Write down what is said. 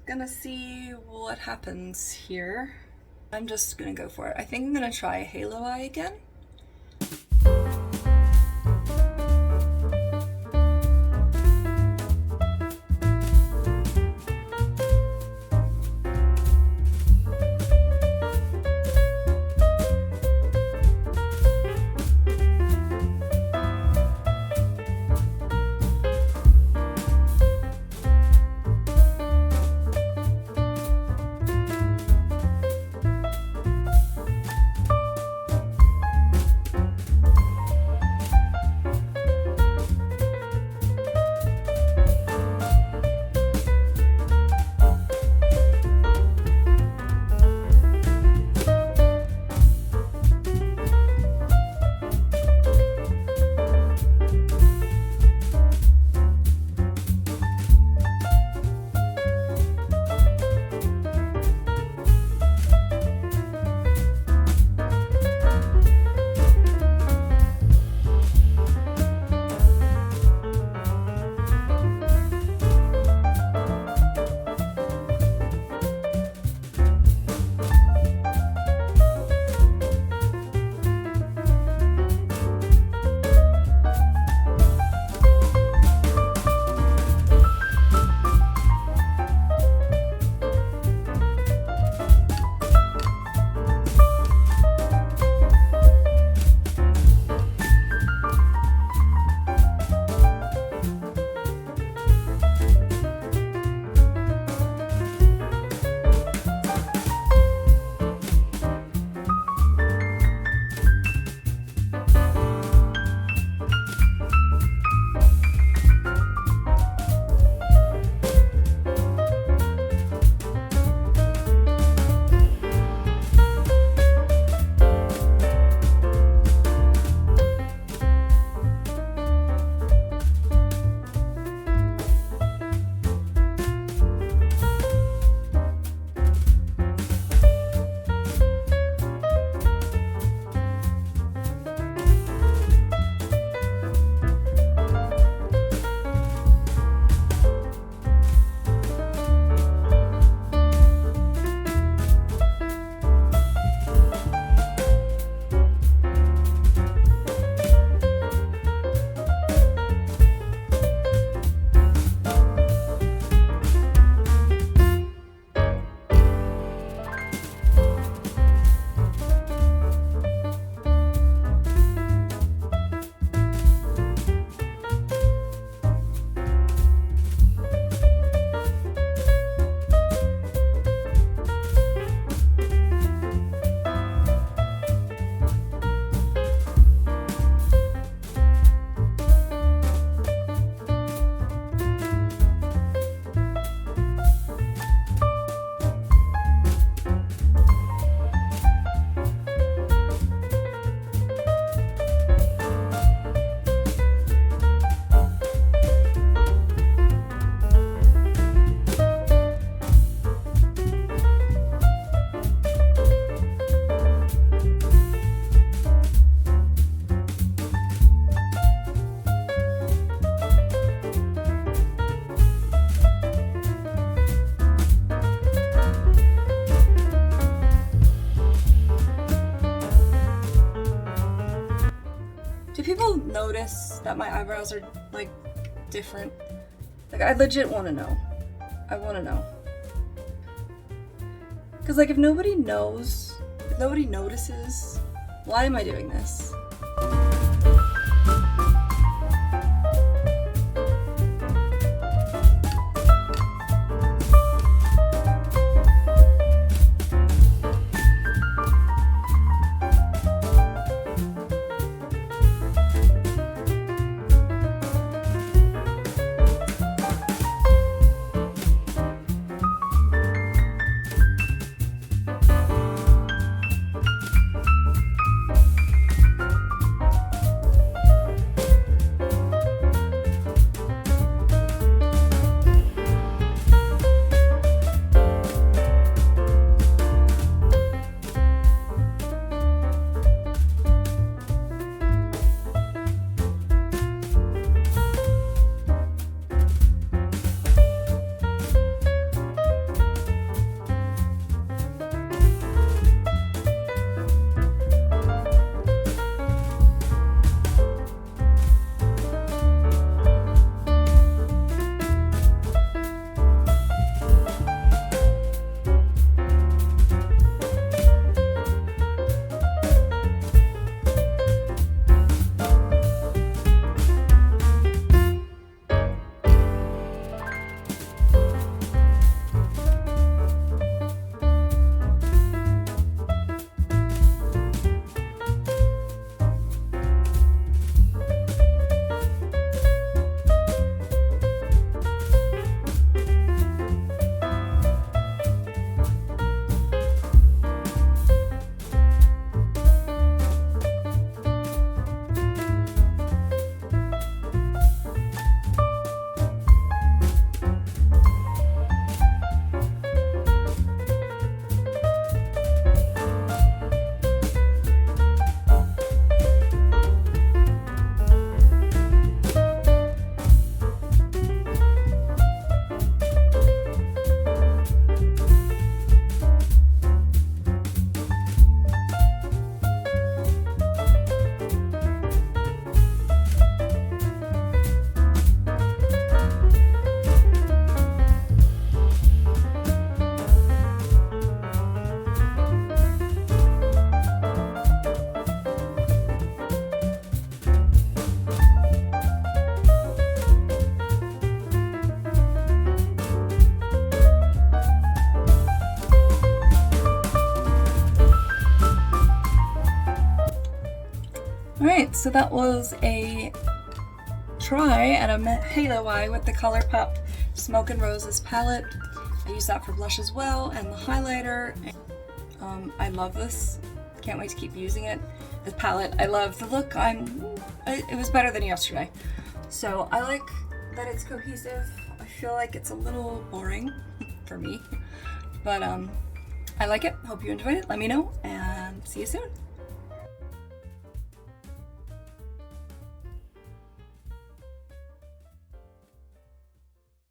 gonna see what happens here. I'm just gonna go for it. I think I'm gonna try a halo eye again. People notice that my eyebrows are like different? Like I legit want to know. I want to know. Cause like if nobody knows, if nobody notices, why am I doing this? Alright, so that was a try at a halo eye with the Colourpop Smoke and Roses palette. I use that for blush as well, and the highlighter. I love this. Can't wait to keep using it. This palette, I love the look. It was better than yesterday. So I like that it's cohesive. I feel like it's a little boring for me, but I like it. Hope you enjoyed it. Let me know, and see you soon.